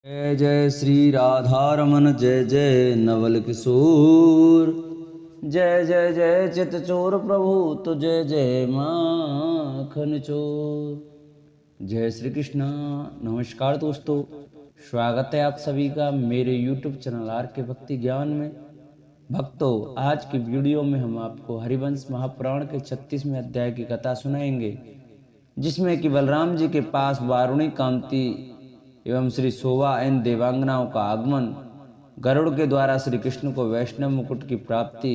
जय जय श्री राधारमन जय जय नवल किशोर। जय जय जय चित चोर प्रभु तो जय जय माखन चोर। जय श्री कृष्णा। नमस्कार दोस्तों, स्वागत है आप सभी का मेरे YouTube चैनल आर के भक्ति ज्ञान में। भक्तों, आज की वीडियो में हम आपको हरिवंश महापुराण के 36वें अध्याय की कथा सुनाएंगे, जिसमें कि बलराम जी के पास वारुणी कांति एवं श्री शोभा एन देवांगनाओं का आगमन, गरुड़ के द्वारा श्री कृष्ण को वैष्णव मुकुट की प्राप्ति,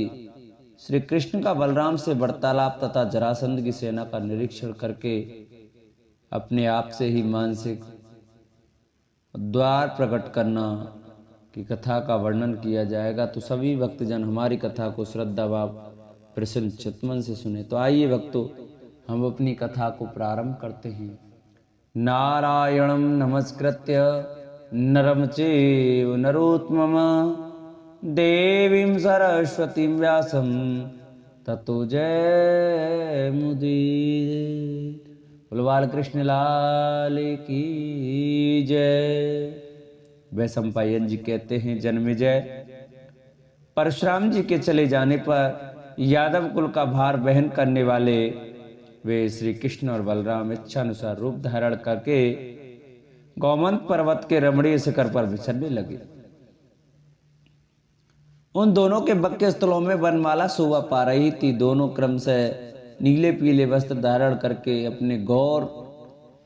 श्री कृष्ण का बलराम से वार्तालाप तथा जरासंध की सेना का निरीक्षण करके अपने आप से ही मानसिक द्वार प्रकट करना की कथा का वर्णन किया जाएगा। तो सभी भक्तजन हमारी कथा को श्रद्धा भाव प्रसन्न चित्तमन से सुने। तो आइए भक्तों, हम अपनी कथा को प्रारंभ करते हैं। नारायणं नमस्कृत्य नरं चैव नरोत्तमं देवीं सरस्वतीं व्यासं ततो जयमुदीरये। बोलो बाल कृष्ण लाल की जय। वैशंपायन जी कहते हैं, जन्मेजय, परशुराम जी के चले जाने पर यादव कुल का भार वहन करने वाले वे श्री कृष्ण और बलराम इच्छानुसार रूप धारण करके गौमंत पर्वत के रमणीय शिखर पर विचरने लगे। उन दोनों के बक्के स्थलों में वनमाला शोभा पा रही थी। दोनों क्रम से नीले पीले वस्त्र धारण करके अपने गौर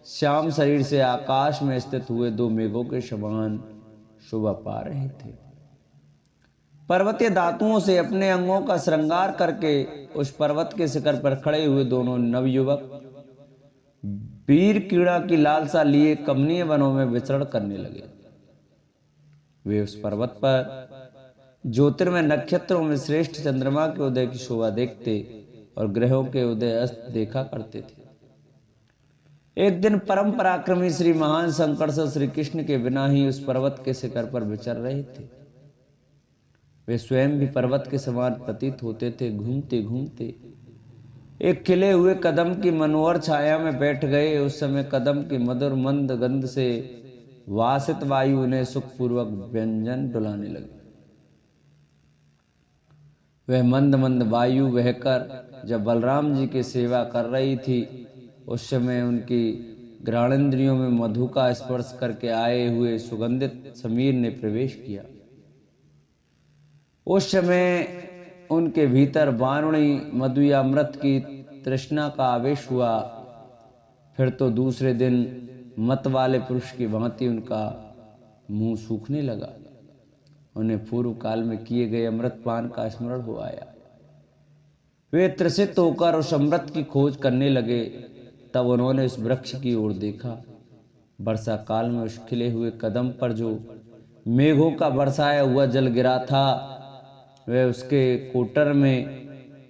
श्याम शरीर से आकाश में स्थित हुए दो मेघों के समान शोभा पा रहे थे। पर्वतीय धातुओं से अपने अंगों का श्रृंगार करके उस पर्वत के शिखर पर खड़े हुए दोनों नवयुवक वीर क्रीड़ा की लालसा लिए कमनीय वनों में विचरण करने लगे। वे उस पर्वत पर ज्योतिर्मय नक्षत्रों में श्रेष्ठ चंद्रमा के उदय की शोभा देखते और ग्रहों के उदय अस्त देखा करते थे। एक दिन परम पराक्रमी श्री महान संकर्षण श्री कृष्ण के बिना ही उस पर्वत के शिखर पर विचर रहे थे। वे स्वयं भी पर्वत के समान प्रतीत होते थे। घूमते घूमते एक खिले हुए कदम की मनोहर छाया में बैठ गए। उस समय कदम की मधुर मंद गंध से वासित वायु उन्हें सुखपूर्वक व्यंजन डुलाने लगी। वह मंद मंद वायु बहकर जब बलराम जी की सेवा कर रही थी, उस समय उनकी घ्राणेन्द्रियों में मधु का स्पर्श करके आए हुए सुगंधित समीर ने प्रवेश किया। उस समय उनके भीतर वारुणी मधु या अमृत की तृष्णा का आवेश हुआ। फिर तो दूसरे दिन मत वाले पुरुष की भांति उनका मुंह सूखने लगा। उन्हें पूर्व काल में किए गए अमृत पान का स्मरण हो आया। वे त्रसित होकर उस अमृत की खोज करने लगे। तब उन्होंने उस वृक्ष की ओर देखा। वर्षा काल में उस खिले हुए कदम पर जो मेघों का बरसाया हुआ जल गिरा था, वह उसके कोटर में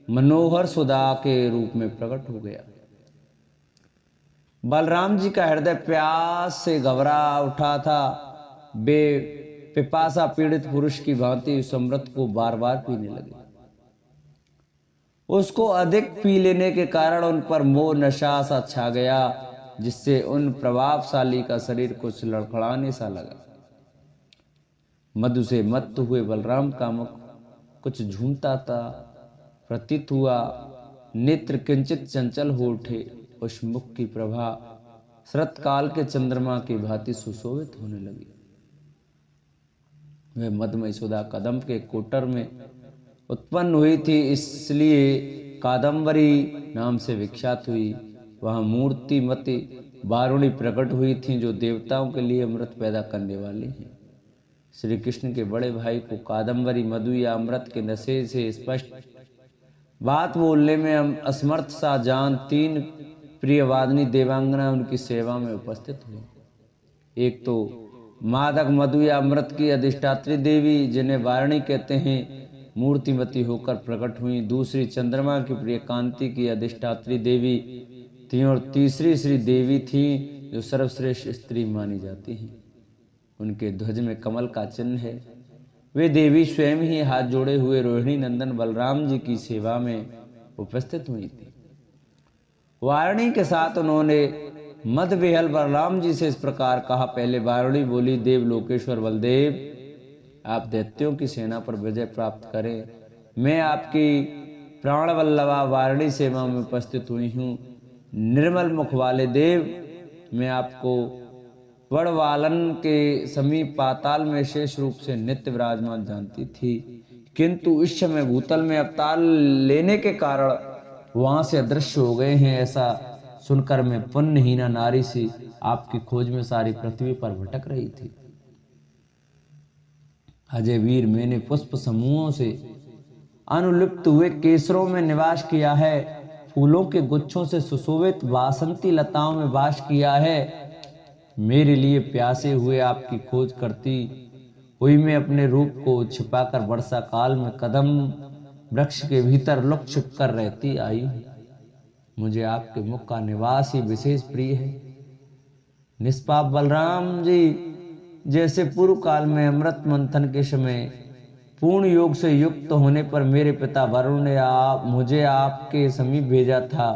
मनोहर सुधा के रूप में प्रकट हो गया। बलराम जी का हृदय प्यास से घबरा उठा था। वे पिपासा पीड़ित पुरुष की भांति उस अमृत को बार बार पीने लगे। उसको अधिक पी लेने के कारण उन पर मोह नशा सा छा गया, जिससे उन प्रभावशाली का शरीर कुछ लड़खड़ाने सा लगा। मधु से मत्त हुए बलराम का मुख कुछ झूमता था प्रतीत हुआ। नेत्र किंचित चंचल हो उठे। उस मुख की प्रभा शरतकाल के चंद्रमा की भांति सुशोभित होने लगी। वह मधुमय सुधा कदम के कोटर में उत्पन्न हुई थी, इसलिए कादम्बरी नाम से विख्यात हुई। वहां मूर्तिमती वारुणी प्रकट हुई थी, जो देवताओं के लिए अमृत पैदा करने वाली हैं। श्री कृष्ण के बड़े भाई को कादम्बरी मधु या अमृत के नशे से स्पष्ट बात बोलने में असमर्थ सा जान तीन प्रियवादिनी देवांगना उनकी सेवा में उपस्थित हुई। एक तो मादक मधु या अमृत की अधिष्ठात्री देवी, जिन्हें वारुणी कहते हैं, मूर्तिमती होकर प्रकट हुई। दूसरी चंद्रमा की प्रिय कांति की अधिष्ठात्री देवी थी और तीसरी श्री देवी थी, जो सर्वश्रेष्ठ स्त्री मानी जाती हैं। उनके ध्वज में कमल का चिन्ह है। वे देवी स्वयं ही हाथ जोड़े हुए रोहिणी नंदन बलराम जी की सेवा में उपस्थित हुई थी। वारुणी के साथ उन्होंने मद बेहल बलराम जी से इस प्रकार कहा। पहले वारुणी बोली, देव लोकेश्वर बलदेव, आप दैत्यों की सेना पर विजय प्राप्त करें। मैं आपकी प्राण वल्लभा वारुणी सेवा में उपस्थित हुई हूँ। निर्मल मुख वाले देव, मैं आपको वड़वालन के समीप पाताल में शेष रूप से नित्य विराजमान जानती थी, किंतु इस समय भूतल में अवतार लेने के कारण वहां से अदृश्य हो गए हैं। ऐसा सुनकर मैं पुण्यहीना नारी सी आपकी खोज में सारी पृथ्वी पर भटक रही थी। अजय वीर, मैंने पुष्प समूहों से अनुलिप्त हुए केसरों में निवास किया है, फूलों के गुच्छों से सुशोभित वासंती लताओं में वास किया है। मेरे लिए प्यासे हुए आपकी खोज करती हुई मैं अपने रूप को छिपाकर वर्षा काल में कदम वृक्ष के भीतर लुक छिप कर रहती आई हूँ। मुझे आपके मुख का निवास ही विशेष प्रिय है। निष्पाप बलराम जी, जैसे पूर्व काल में अमृत मंथन के समय पूर्ण योग से युक्त होने पर मेरे पिता वरुण ने मुझे आपके समीप भेजा था,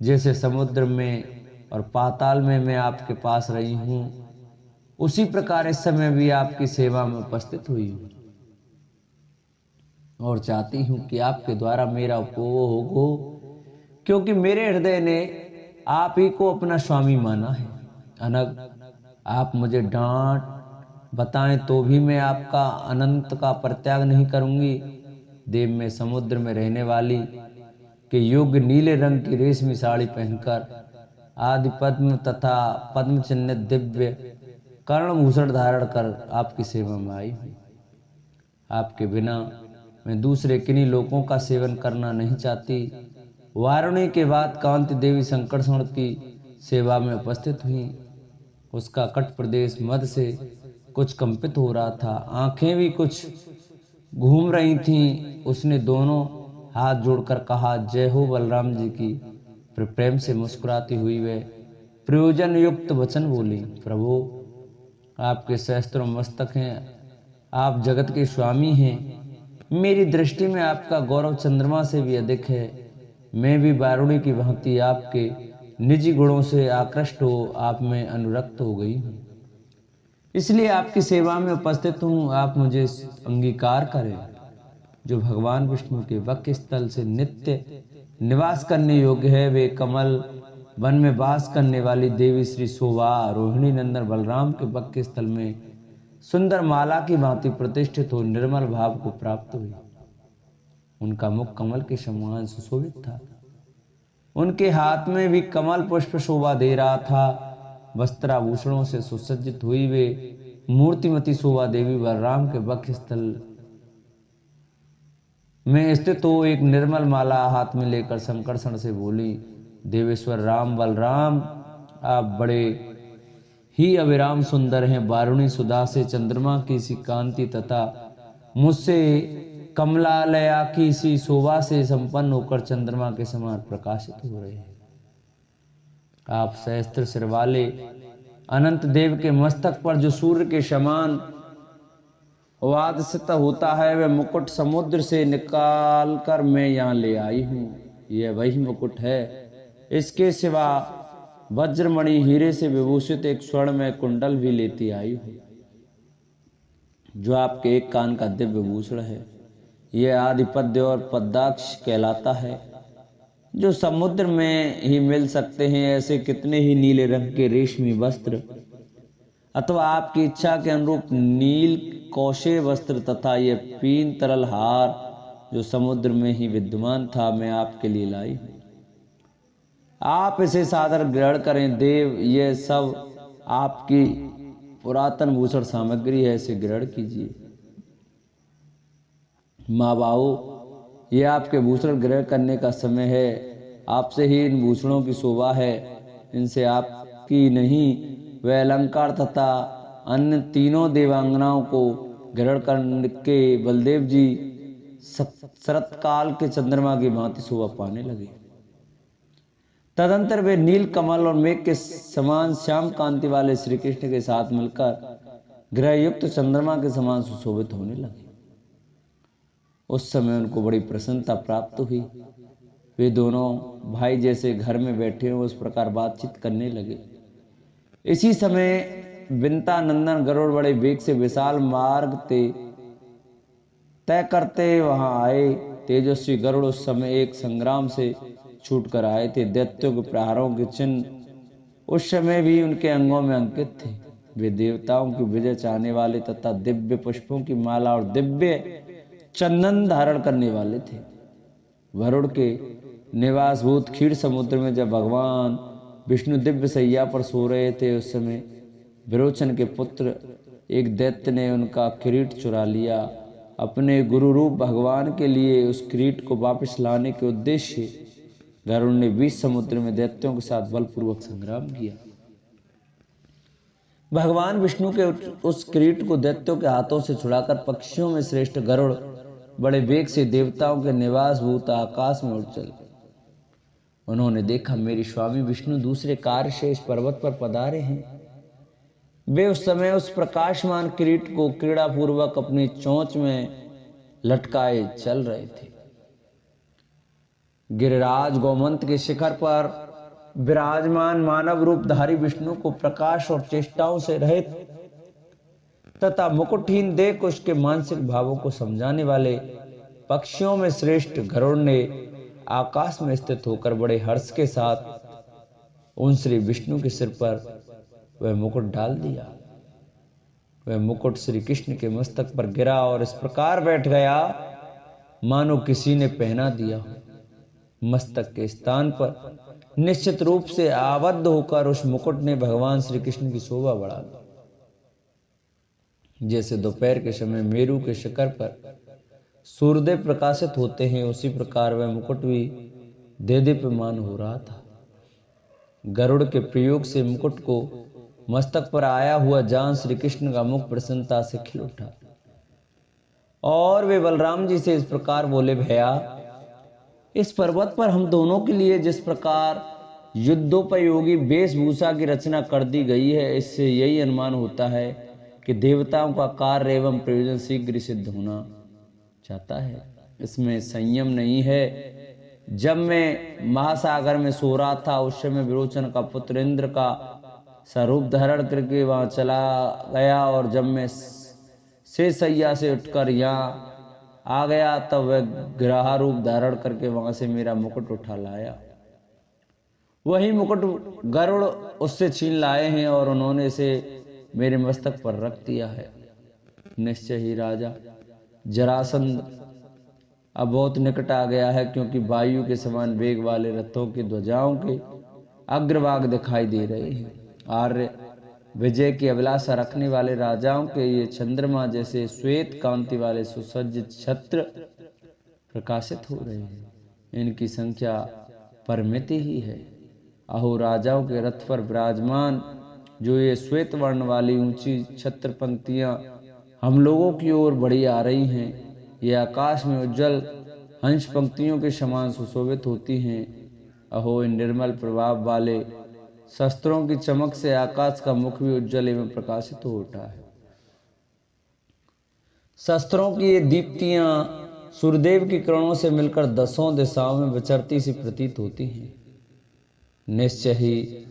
जैसे समुद्र में और पाताल में मैं आपके पास रही हूँ, उसी प्रकार इस समय भी आपकी सेवा में उपस्थित हुई हूँ और चाहती हूँ कि आपके द्वारा मेरा उपभोग हो, क्योंकि मेरे हृदय ने आप ही को अपना स्वामी माना है। अनग, आप मुझे डांट बताएं तो भी मैं आपका अनंत का परित्याग नहीं करूंगी। देव, में समुद्र में रहने वाली के योग्य नीले रंग की रेशमी साड़ी पहनकर आदि पद्म तथा पद्म चिन्हित दिव्य कर्णभूषण धारण कर आपकी सेवा में आई हूँ। आपके बिना मैं दूसरे किन्हीं लोगों का सेवन करना नहीं चाहती। वारुणी के बाद कांति देवी संकर्षण की सेवा में उपस्थित हुई। उसका कट प्रदेश मद से कुछ कंपित हो रहा था, आंखें भी कुछ घूम रही थीं। उसने दोनों हाथ जोड़कर कहा, जय हो बलराम जी की। फिर प्रेम से मुस्कुराती हुई वे प्रयोजन युक्त वचन बोली, प्रभु, आपके सहस्त्रों मस्तक हैं, आप जगत के स्वामी हैं। मेरी दृष्टि में आपका गौरव चंद्रमा से भी अधिक है। मैं भी वारुणी की भांति आपके निजी गुणों से आकृष्ट हो आप में अनुरक्त हो गई हूँ, इसलिए आपकी सेवा में उपस्थित हूँ। आप मुझे अंगीकार करें। जो भगवान विष्णु के वक्ष स्थल से नित्य निवास करने योग्य है, वे कमल वन में वास करने वाली देवी श्री शोभा रोहिणी नंदन बलराम के वक्ष स्थल में सुंदर माला की भांति प्रतिष्ठित हो निर्मल भाव को प्राप्त हुई। उनका मुख कमल के समान सुशोभित था, उनके हाथ में भी कमल पुष्प शोभा दे रहा था। वस्त्राभूषणों से सुसज्जित हुई वे मूर्तिमती शोभा देवी बलराम के वक्ष स्थल में स्थित हो एक निर्मल माला हाथ में लेकर संकर्षण से बोली, देवेश्वर राम बलराम, आप बड़े ही अविराम सुंदर हैं। वारुणी सुधा से चंद्रमा की सी कांति तथा मुझसे कमलालया की सी शोभा से संपन्न होकर चंद्रमा के समान प्रकाशित हो रहे हैं। आप सहस्त्र सिर वाले अनंत देव के मस्तक पर जो सूर्य के समान वादसित होता है, वह मुकुट समुद्र से निकाल कर मैं यहाँ ले आई हूँ। यह वही मुकुट है। इसके सिवा वज्रमणि हीरे से विभूषित एक स्वर्ण में कुंडल भी लेती आई हूँ, जो आपके एक कान का दिव्य भूषण है। यह आदिपद्य और पद्माक्ष कहलाता है, जो समुद्र में ही मिल सकते हैं। ऐसे कितने ही नीले रंग के रेशमी वस्त्र अथवा आपकी इच्छा के अनुरूप नील कौशे वस्त्र तथा यह पीन तरल हार जो समुद्र में ही विद्यमान था, मैं आपके लिए लाई हूँ। आप इसे सादर ग्रहण करें देव। यह सब आपकी पुरातन भूषण सामग्री है, इसे ग्रहण कीजिए। माँ बाऊ, यह आपके भूषण ग्रहण करने का समय है। आपसे ही इन भूषणों की शोभा है, इनसे आपकी नहीं। वह अलंकार तथा अन्य तीनों देवांगनाओं को ग्रहण करके बलदेव जी शरतकाल के चंद्रमा की भांति शोभा पाने लगे। तदंतर वे नील कमल और मेघ के समान श्याम कांति वाले श्री कृष्ण के साथ मिलकर ग्रह युक्त चंद्रमा के समान सुशोभित होने लगे। उस समय उनको बड़ी प्रसन्नता प्राप्त हुई। वे दोनों भाई जैसे घर में बैठे हो उस प्रकार बातचीत करने लगे। इसी समय विंता नंदन गरुड़ बड़े वेग से विशाल मार्ग तय करते वहां आए। तेजस्वी गरुड़ उस समय एक संग्राम से छूटकर आए थे। दैत्यों के प्रहारों के चिन्ह उस समय भी उनके अंगों में अंकित थे। वे देवताओं की विजय चाहने वाले तथा दिव्य पुष्पों की माला और दिव्य चंदन धारण करने वाले थे। वरुण के निवासभूत क्षीर समुद्र में जब भगवान विष्णु दिव्य सैया पर सो रहे थे, उस समय विरोचन के पुत्र एक दैत्य ने उनका किरीट चुरा लिया। अपने गुरु रूप भगवान के लिए उस किरीट को वापस लाने के उद्देश्य गरुड़ ने 20 समुद्र में दैत्यों के साथ बलपूर्वक संग्राम किया। भगवान विष्णु के उस किरीट को दैत्यों के हाथों से छुड़ाकर पक्षियों में श्रेष्ठ गरुड़ बड़े वेग से देवताओं के निवास भूत आकाश में उड़ चले। उन्होंने देखा मेरे स्वामी विष्णु दूसरे कार्य से इस पर्वत पर पधारे हैं। वे उस समय उस प्रकाशमान किरीट को क्रीड़ा पूर्वक अपनी चोंच में लटकाए चल रहे थे। गिरिराज गोमंत के शिखर पर विराजमान मानव रूपधारी विष्णु को प्रकाश और चेष्टाओं से रहित तथा मुकुटहीन देख उसके मानसिक भावों को समझाने वाले पक्षियों में श्रेष्ठ गरुड़ ने आकाश में स्थित होकर बड़े हर्ष के साथ उन श्री विष्णु के सिर पर वह मुकुट डाल दिया। वह मुकुट श्री कृष्ण के मस्तक पर गिरा और इस प्रकार बैठ गया मानो किसी ने पहना दिया हो। मस्तक के स्थान पर निश्चित रूप से आबद्ध होकर उस मुकुट ने भगवान श्री कृष्ण की शोभा बढ़ा दी। जैसे दोपहर के समय मेरू के शिखर पर सूर्योदय प्रकाशित होते हैं, उसी प्रकार वह मुकुट भी देदीप्यमान हो रहा था। गरुड़ के प्रयोग से मुकुट को मस्तक पर आया हुआ जान श्री कृष्ण का मुख प्रसन्नता से खिल उठा और वे बलराम जी से इस प्रकार बोले, भैया इस पर्वत पर हम दोनों के लिए जिस प्रकार युद्धोपयोगी वेशभूषा की रचना कर दी गई है, इससे यही अनुमान होता है कि देवताओं का कार्य एवं प्रयोजन शीघ्र सिद्ध होना चाहता है। इसमें संयम नहीं है। जब मैं महासागर में सो रहा था, उस समय विरोचन का पुत्र इंद्र का स्वरूप धारण करके वहां चला गया और जब मैं सैया से उठकर यहाँ आ गया तब वह ग्रह रूप धारण करके वहां से मेरा मुकुट उठा लाया। वही मुकुट गरुड़ उससे छीन लाए हैं और उन्होंने इसे मेरे मस्तक पर रख दिया है। निश्चय ही राजा जरासंध अब बहुत निकट आ गया है, क्योंकि वायु के समान वेग वाले रथों की ध्वजाओं के अग्रभाग दिखाई दे रहे हैं। आर्य विजय की अभिलाषा रखने वाले राजाओं के ये चंद्रमा जैसे श्वेत कांति वाले सुसज्जित छत्र प्रकाशित हो रहे हैं। इनकी संख्या परिमित ही है। अहो राजाओं के रथ पर विराजमान जो ये श्वेत वर्ण वाली ऊंची छत्र पंक्तियां हम लोगों की ओर बढ़ी आ रही हैं, ये आकाश में उज्जवल हंस पंक्तियों के समान सुशोभित होती हैं। अहो इन निर्मल प्रभाव वाले शस्त्रों की चमक से आकाश का मुख भी उज्जवल एवं प्रकाशित हो उठा है। शस्त्रों की ये दीप्तियां सूर्यदेव की किरणों से मिलकर दसों दिशाओं में विचरती सी प्रतीत होती हैं। निश्चय ही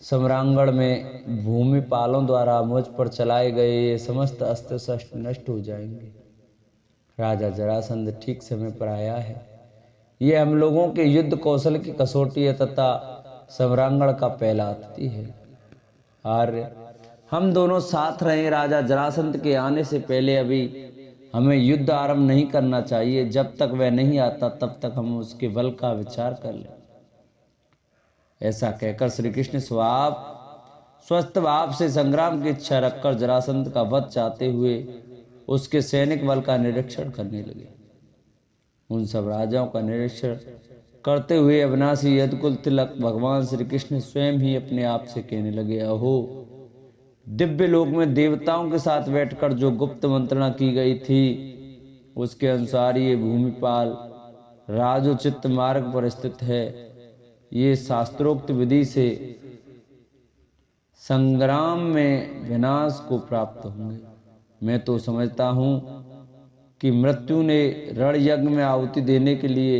सम्रांगण में भूमिपालों द्वारा मुझ पर चलाए गए ये समस्त अस्त्र शस्त्र नष्ट हो जाएंगे। राजा जरासंध ठीक समय पर आया है। ये हम लोगों के युद्ध कौशल की कसौटी है तथा सम्रांगण का पहला अतिथि है। आर्य हम दोनों साथ रहे। राजा जरासंध के आने से पहले अभी हमें युद्ध आरंभ नहीं करना चाहिए। जब तक वह नहीं आता तब तक हम उसके बल का विचार कर लें। ऐसा कहकर श्री कृष्ण स्वस्थ भाव से संग्राम की इच्छा रखकर जरासंध का वध चाहते हुए उसके सैनिक बल का निरीक्षण करने लगे। उन सब राजाओं का निरीक्षण करते हुए अविनाशी यदुकुल तिलक भगवान श्री कृष्ण स्वयं ही अपने आप से कहने लगे, अहो दिव्य लोक में देवताओं के साथ बैठकर जो गुप्त मंत्रणा की गई थी, उसके अनुसार ये भूमिपाल राजोचित मार्ग पर स्थित है। ये शास्त्रोक्त विधि से संग्राम में विनाश को प्राप्त होंगे। मैं तो समझता हूं कि मृत्यु ने रण यज्ञ में आहुति देने के लिए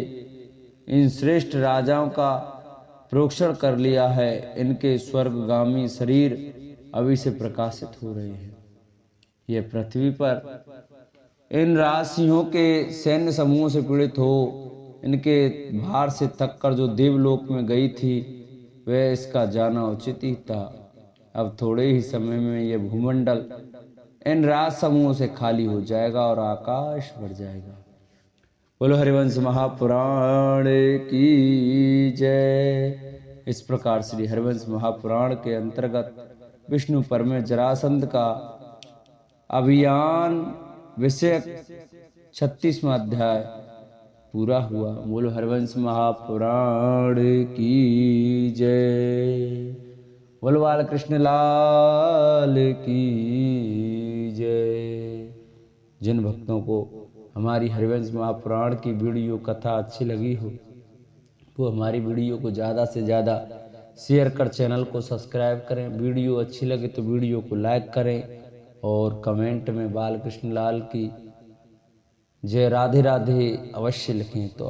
इन श्रेष्ठ राजाओं का प्रोक्षण कर लिया है। इनके स्वर्गगामी शरीर अभी से प्रकाशित हो रहे हैं। यह पृथ्वी पर इन राजसिंहों के सैन्य समूहों से पीड़ित हो इनके भार से थक कर जो देवलोक में गई थी, वह इसका जाना उचित ही था। अब थोड़े ही समय में यह भूमंडल इन राज समूहों से खाली हो जाएगा और आकाश भर जाएगा। बोलो हरिवंश महापुराण की जय। इस प्रकार श्री हरिवंश महापुराण के अंतर्गत विष्णु पर में जरासंध का अभियान विषयक 36वां अध्याय पूरा हुआ। बोलो हरिवंश महापुराण की जय। बोलो बाल कृष्ण लाल की जय। जिन भक्तों को हमारी हरिवंश महापुराण की वीडियो कथा अच्छी लगी हो, वो हमारी वीडियो को ज़्यादा से ज़्यादा शेयर कर चैनल को सब्सक्राइब करें। वीडियो अच्छी लगे तो वीडियो को लाइक करें और कमेंट में बाल कृष्ण लाल की जय राधे राधे अवश्य लिखें। तो